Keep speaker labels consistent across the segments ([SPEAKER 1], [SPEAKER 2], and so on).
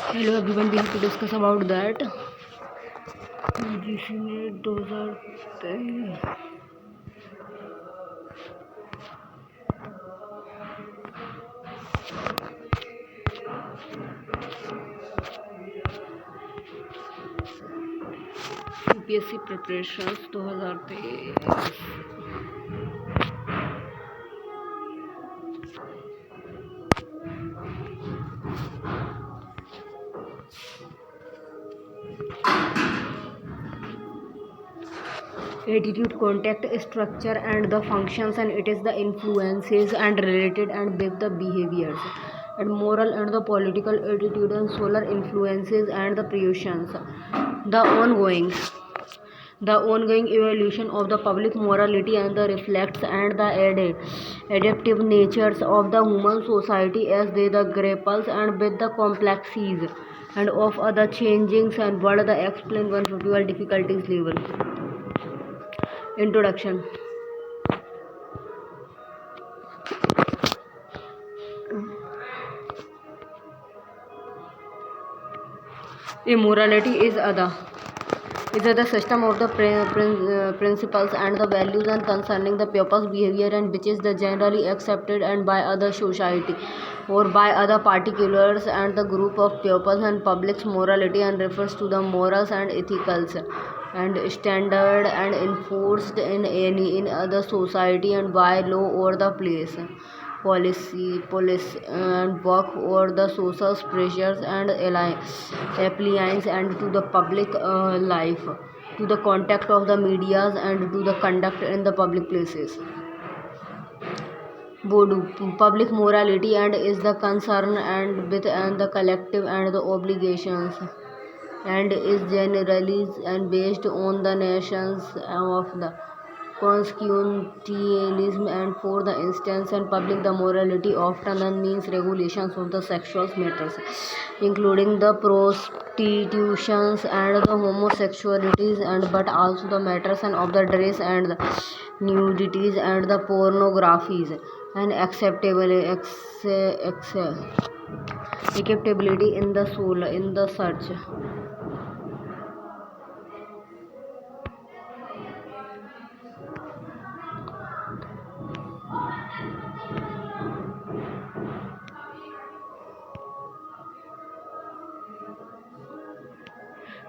[SPEAKER 1] Hello everyone, we have to discuss about that. UGC में 2023 UPSC preparations 2023 attitude, contact structure and the functions, and it is the influences and related and with the behaviors and moral and the political attitude and solar influences and the previsions. The ongoing evolution of the public morality and the reflects and the adaptive natures of the human society as they the grapples and with the complexities and of other changings and world the explain 151 difficulties level. Introduction. Immorality is the system of the principles and the values and concerning the people's behavior and which is the generally accepted and by other society or by other particulars and the group of peoples and public's morality and refers to the morals and ethicals and standard and enforced in other society and by law or the police and work or the social pressures and appliance and to the public life, to the contact of the medias and to the conduct in the public places. Public morality and is the concern and with and the collective and the obligations and is generally and based on the nations of the constitutionalism and for the instance and public the morality often means regulations of the sexual matters including the prostitutions and the homosexualities and but also the matters and of the dress and the nudities and the pornographies and acceptability in the soul in the search.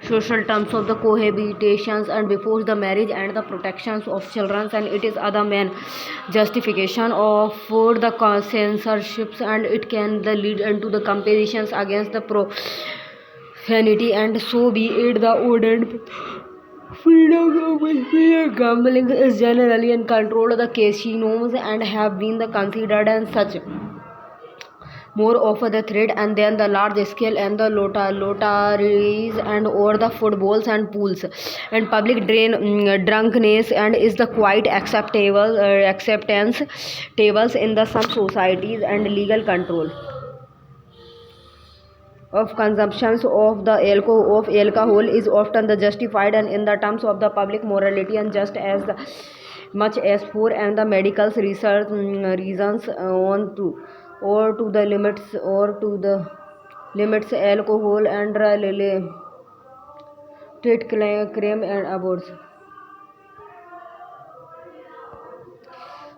[SPEAKER 1] Social terms of the cohabitations and before the marriage and the protections of children and it is other main justification of for the censorships and it can the lead into the competitions against the profanity and so be it the ordered freedom of gambling is generally in control the casinos and have been the considered and such more of the threat and then the large scale and the lotteries and or the footballs and pools and public drunkenness and is the quite acceptable acceptance tables in the some societies and legal control of consumptions of the alcohol is often the justified and in the terms of the public morality and just as much as for and the medical research reasons on to or to the limits alcohol and treat crime and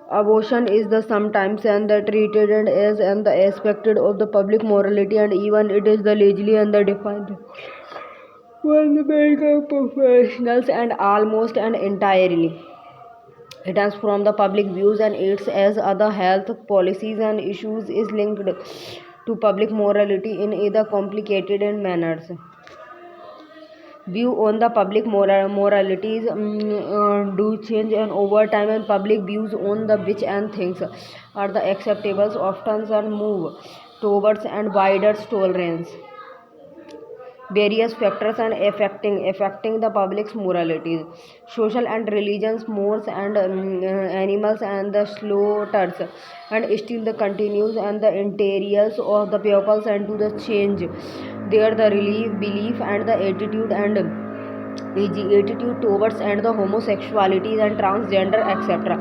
[SPEAKER 1] abortion is the sometimes and the treated and as and the aspected of the public morality and even it is the legally and the defined by the medical professionals and almost and entirely it is from the public views and its as other health policies and issues is linked to public morality in either complicated and manners. View on the public moralities do change and over time and public views on the which and things are the acceptables often and move towards and wider tolerance various factors and affecting the public's moralities social and religions mores and animals and the slaughters and still the continues and the interiors of the peoples and to the change there the relief belief and the attitude and attitude towards and the homosexualities and transgender etc.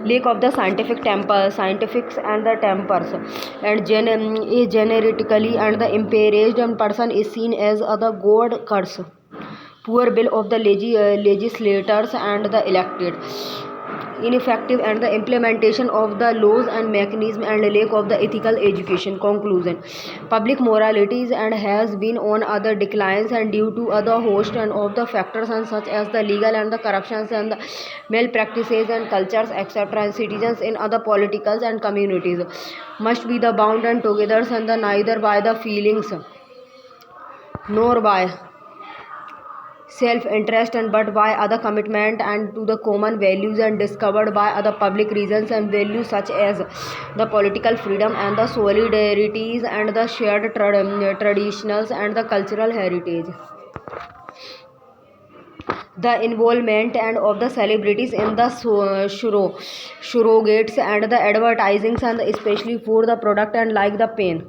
[SPEAKER 1] Lack of the scientifics and the tempers and genetically and the impaired person is seen as the god curse. Poor will of the legislators and the elected, ineffective and the implementation of the laws and mechanism and lack of the ethical education. Conclusion: public moralities and has been on other declines and due to other host and of the factors and such as the legal and the corruptions and the malpractices and cultures etc. And citizens in other politicals and communities must be the bound and together and the neither by the feelings nor by self-interest and but by other commitment and to the common values and discovered by other public reasons and values such as the political freedom and the solidarities and the shared traditionals and the cultural heritage. The involvement and of the celebrities in the surrogates and the advertisings and especially for the product and like the pain,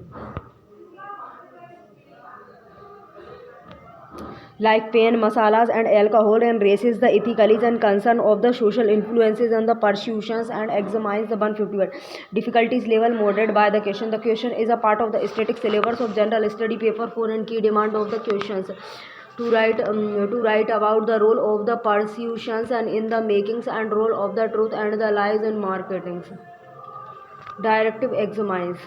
[SPEAKER 1] masalas and alcohol and raises the ethically and concern of the social influences and the persecutions and examines the 151 difficulties level moderate by the question. The question is a part of the static syllabus of general study paper 4 and key demand of the questions to write about the role of the persecutions and in the makings and role of the truth and the lies in marketings. Directive examines.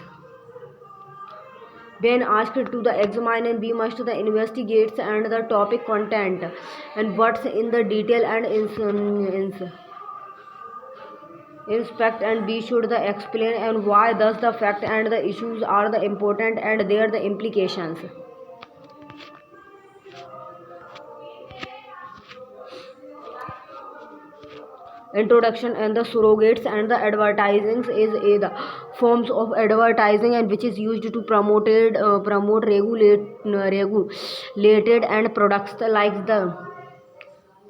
[SPEAKER 1] When asked to the examine and we must the investigates and the topic content and what's in the detail and inspect and we should the explain and why thus the fact and the issues are the important and their the implications. Introduction and the surrogates and the advertising is the forms of advertising and which is used to promote regulated and products like the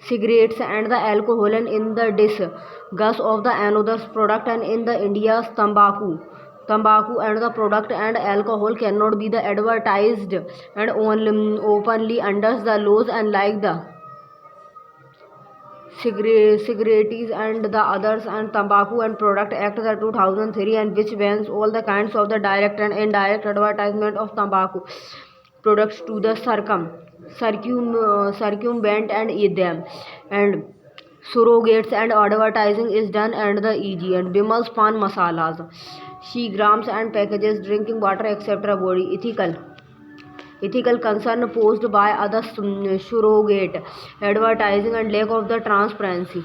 [SPEAKER 1] cigarettes and the alcohol and in the disgust of the another's product and in the India's tobacco and the product and alcohol cannot be the advertised and openly under the laws and like the cigarettes and the others and tobacco and product act the 2003 and which bans all the kinds of the direct and indirect advertisement of tobacco products to the circumvent and eat them and surrogates and advertising is done and the EG and Bimal's pan masalas, grams and packages, drinking water etc. Body ethical concern posed by other surrogate advertising and lack of the transparency.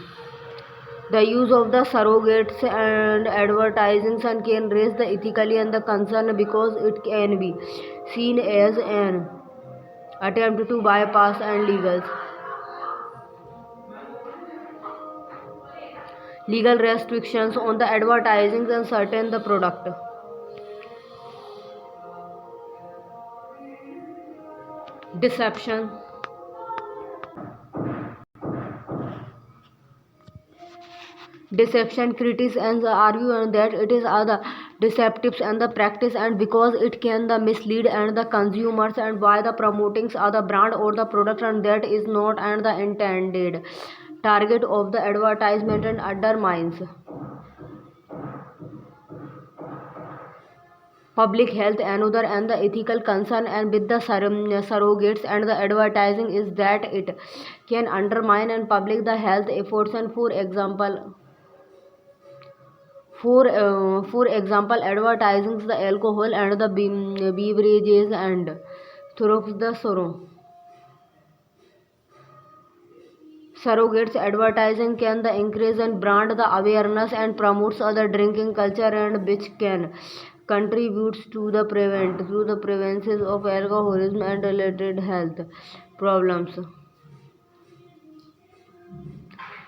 [SPEAKER 1] The use of the surrogates and advertising can raise the ethically and the concern because it can be seen as an attempt to bypass and legal restrictions on the advertising and certain the product. Deception. Critics and argue that it is the deceptive and the practice and because it can the mislead and the consumers and why the promotings are the brand or the product and that is not and the intended target of the advertisement and undermines public health. Another and the ethical concern and with the surrogates and the advertising is that it can undermine and public the health efforts and for example advertising the alcohol and the beverages and through the surrogates advertising can the increase and brand the awareness and promotes other drinking culture and which can contributes to the prevention of alcoholism and related health problems.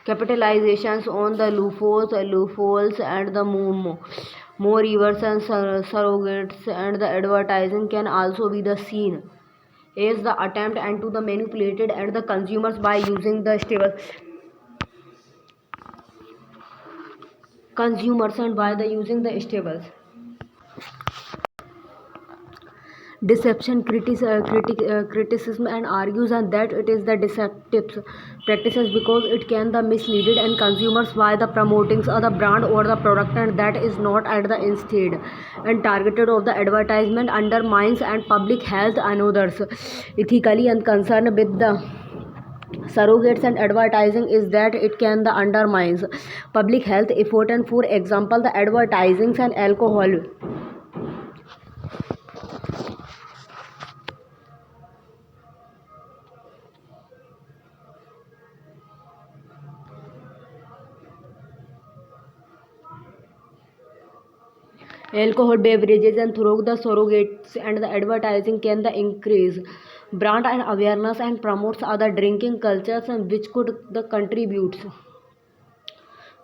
[SPEAKER 1] Capitalizations on the loopholes and the more reverse and surrogates and the advertising can also be the seen as the attempt and to the manipulated and the consumers by using the stable consumers and by the using the stables deception criticism and argues and that it is the deceptive practices because it can the misleaded and consumers by the promoting of the brand or the product and that is not at the instead and targeted of the advertisement undermines and public health and others ethically and concerned with the surrogates and advertising is that it can the undermines public health effort and for example the advertisings and alcohol beverages and through the surrogates and the advertising can the increase brand and awareness and promotes other drinking cultures and which could the contributes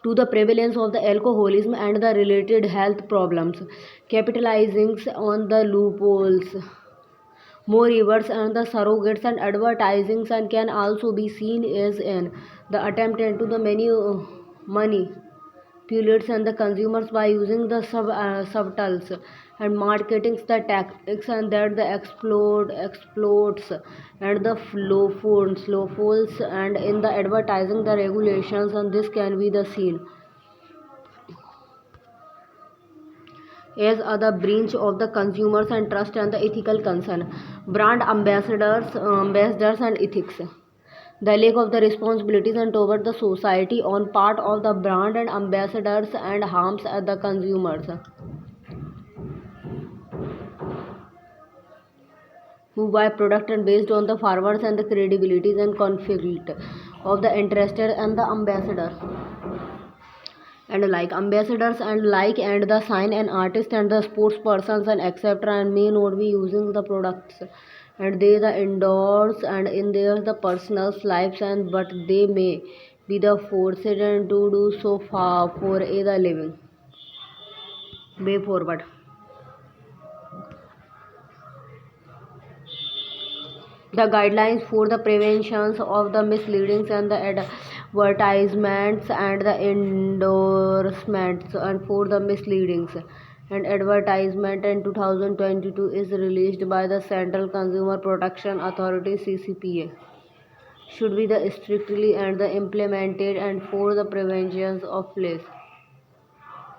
[SPEAKER 1] to the prevalence of the alcoholism and the related health problems capitalizing on the loopholes. Moreover, and the surrogates and advertisings and can also be seen as in the attempt into the many money manipulates and the consumers by using the subtles and marketing the tactics and that the explodes and the slow falls and in the advertising the regulations and this can be the seen as other branch of the consumers and trust and the ethical concern brand ambassadors and ethics the lack of the responsibilities and toward the society on part of the brand and ambassadors and harms at the consumers who buy product and based on the forwards and the credibilities and conflict of the interested and the ambassador and like ambassadors and like and the sign and artist and the sports persons and etc and may not be using the products and they the endorse and in their the personal lives and but they may be the forced and to do so far for a the living way forward. The guidelines for the preventions of the misleadings and the advertisements and the endorsements and for the misleadings and advertisement in 2022 is released by the Central Consumer Protection Authority CCPA should be the strictly and the implemented and for the preventions of false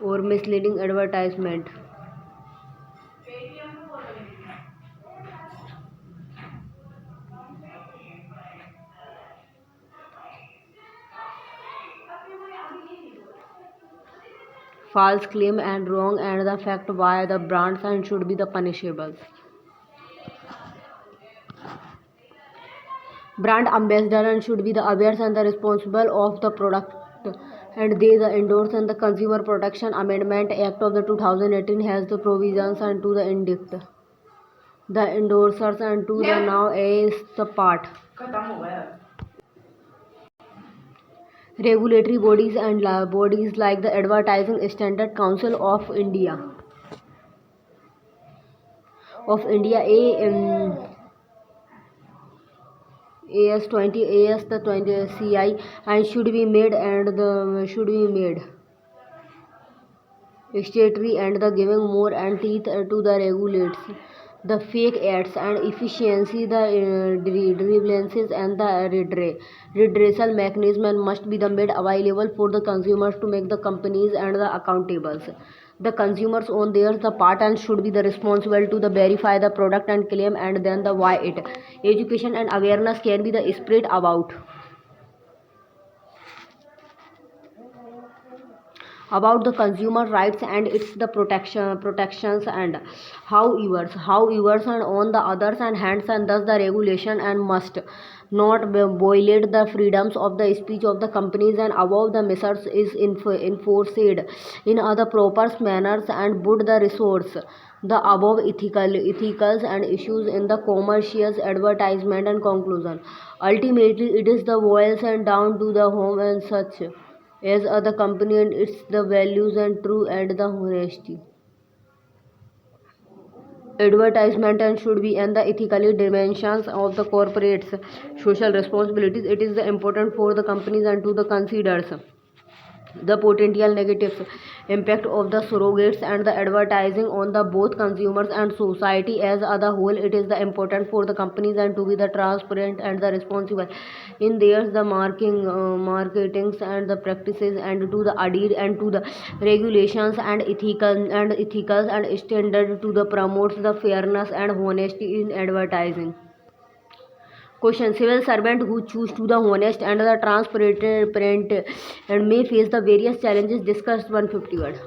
[SPEAKER 1] or misleading advertisement. False claim and wrong and the fact why the brands and should be the punishable. Brand ambassador and should be the aware and the responsible of the product and they the endorse and the Consumer Protection Amendment Act of the 2018 has the provisions and to the indict the endorsers and to the now is the part regulatory bodies and bodies like the Advertising Standard Council of India AS20 AS the 20 CI and should be made and the should be made statutory and the giving more and teeth to the regulates the fake ads and efficiency the grievances and the redressal mechanism must be the made available for the consumers to make the companies and the accountables the consumers on their the part and should be the responsible to the verify the product and claim and then the why it education and awareness can be the spread about the consumer rights and its the protections and however and on the others and hands and thus the regulation and must not violate the freedoms of the speech of the companies and above the measures is enforced in other proper manners and would the resource the above ethicals and issues in the commercial advertisement and conclusion ultimately it is the voice and down to the home and such as other company and its the values and true and the honesty advertisement and should be and the ethically dimensions of the corporates social responsibilities it is the important for the companies and to the considers The potential negative impact of the surrogates and the advertising on the both consumers and society as a whole. It is the important for the companies and to be the transparent and the responsible in their the marketings and the practices and to the adhere and to the regulations and ethicals and standard to the promotes the fairness and honesty in advertising. Question: civil servant who choose to the honest and the transparent and may face the various challenges discussed. 150 word.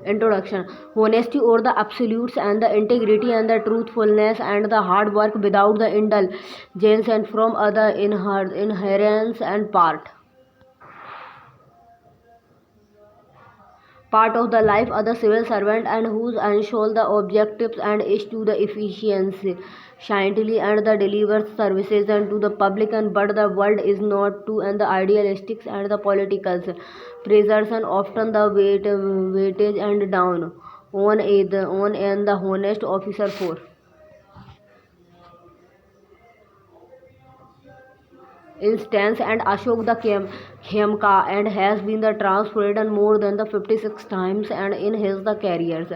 [SPEAKER 1] Introduction. Honesty or the absolutes and the integrity and the truthfulness and the hard work without the indulgence and from other inherence and part of the life of the civil servant and whose ensure the objectives and is to the efficiency scientifically and the delivers services and to the public and but the world is not to and the idealistics and the politicals pressures and often the weightage and down on and the honest officer for instance and Ashok the Khemka and has been the transferred and more than the 56 times and in his the careers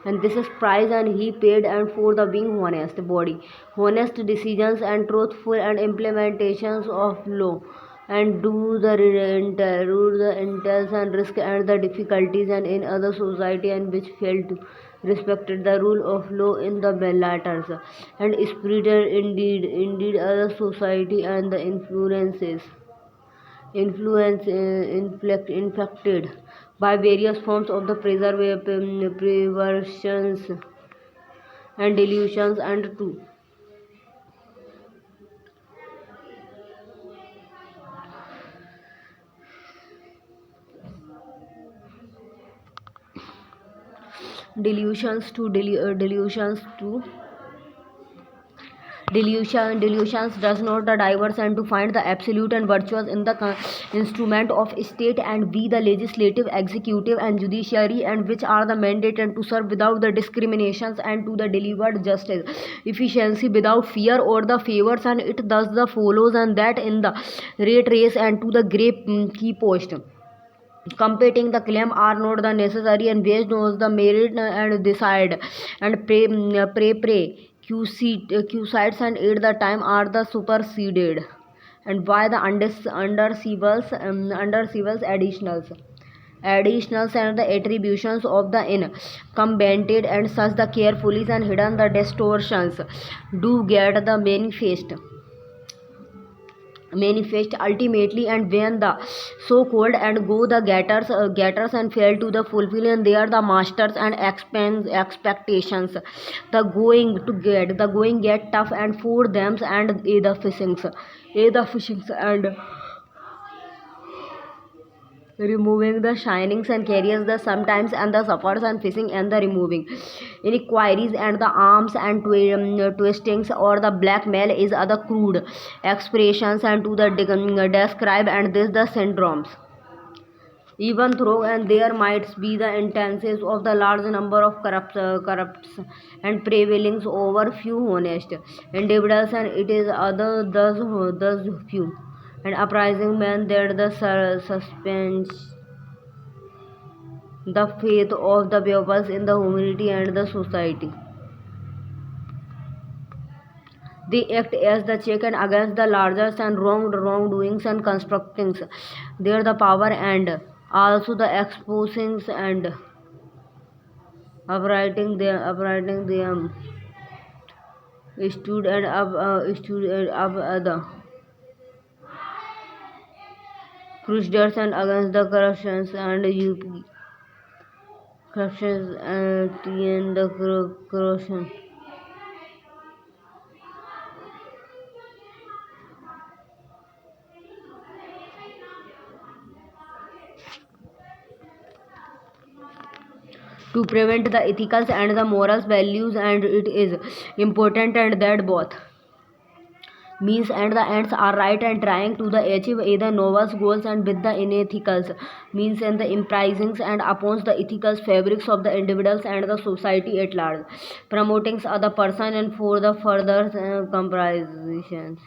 [SPEAKER 1] and this is price and he paid and for the being honest body honest decisions and truthful and implementations of law and do the intels and risk and the difficulties and in other society and which failed to respected the rule of law in the latter and spreader indeed other society and the infected by various forms of the perversions and delusions and two delusions to delusions does not the diverse and to find the absolute and virtuous in the instrument of state and be the legislative executive and judiciary and which are the mandate and to serve without the discriminations and to the delivered justice efficiency without fear or the favors and it thus the follows and that in the rate race and to the great key post competing the claim are not the necessary and based on the merit and decide and pray Q sites and at the time are the superseded and by the under civils additionals and the attributions of the incumbent and such the carefully and hidden the distortions do get the manifest ultimately and when the so called and go the getters and fail to the fulfill and they are the masters and expectations the going get tough and for them and either fishings and removing the shinings and carriers the sometimes and the suffers and fishing and the removing inquiries and the arms and twistings or the blackmail is other crude expressions and to the describe and this the syndromes even though and there might be the instances of the large number of corrupts and prevailings over few honest individuals and it is other thus few and uprising men that the suspense the faith of the pupils in the humanity and the society. They act as the check and against the largest and wrongdoings and constructing there the power and also the exposing and uprighting them stood and up the crusaders and against the corruptions and corruptions and the corruption. To prevent the ethicals and the morals values and it is important and that both means and the ends are right and trying to the achieve either noble goals and with the unethicals means and the imprisings and upon the ethical fabrics of the individuals and the society at large promoting other person and for the further compromises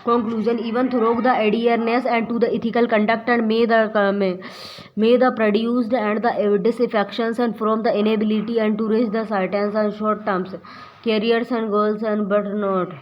[SPEAKER 1] Conclusion: even through the adherence and to the ethical conduct and may the produced and the disaffections and from the inability and to reach the certain and short terms careers and goals and but not.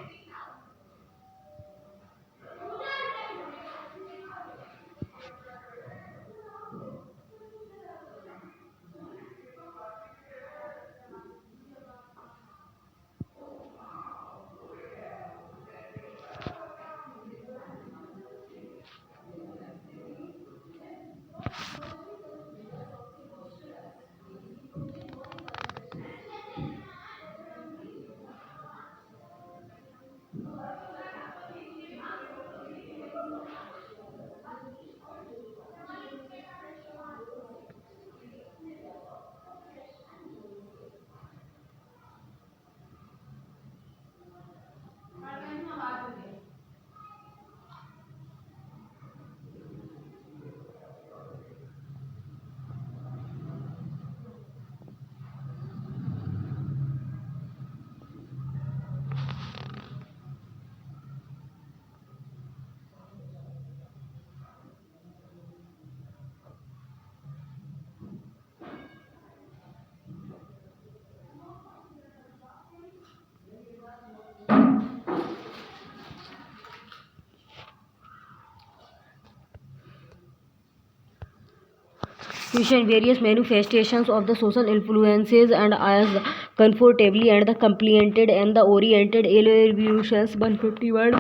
[SPEAKER 1] Question: various manifestations of the social influences and as comfortably and the complemented and the oriented evolutions 151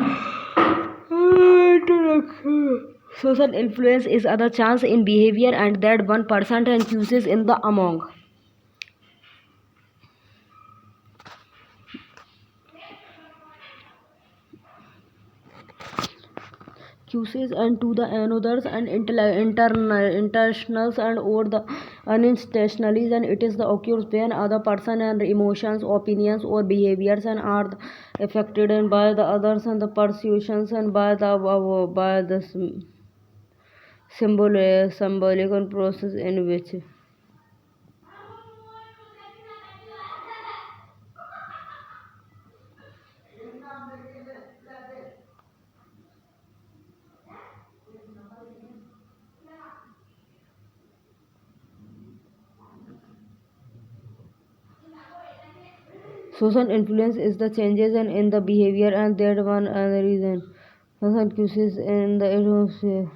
[SPEAKER 1] introduction. Social influence is other chance in behavior and that one person uses in the among. Cues and to the anothers and internationals and or the unintentionally and it is the occurs when other person and emotions opinions or behaviors and are affected and by the others and the persuasions and by the symbolic process in which. Social influence is the changes in the behavior and that one and reason. Social cues in the atmosphere.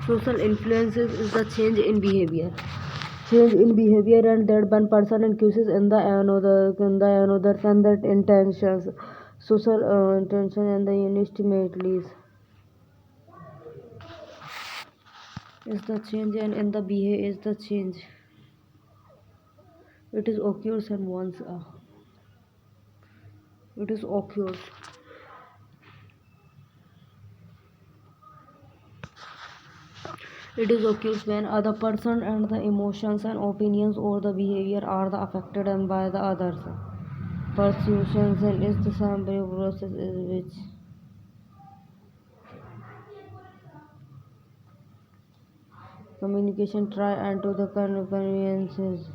[SPEAKER 1] Social influences is the change in behavior. Change in behavior and that one person increases in the another and that intentions. Social intention and the inestimately is the change and in the behavior is the change. It is occurs and once it is occurs. It is occurs when other person and the emotions and opinions or the behavior are the affected and by the others. Persuasions and is the sample process is which. Communication try and to the conveniences.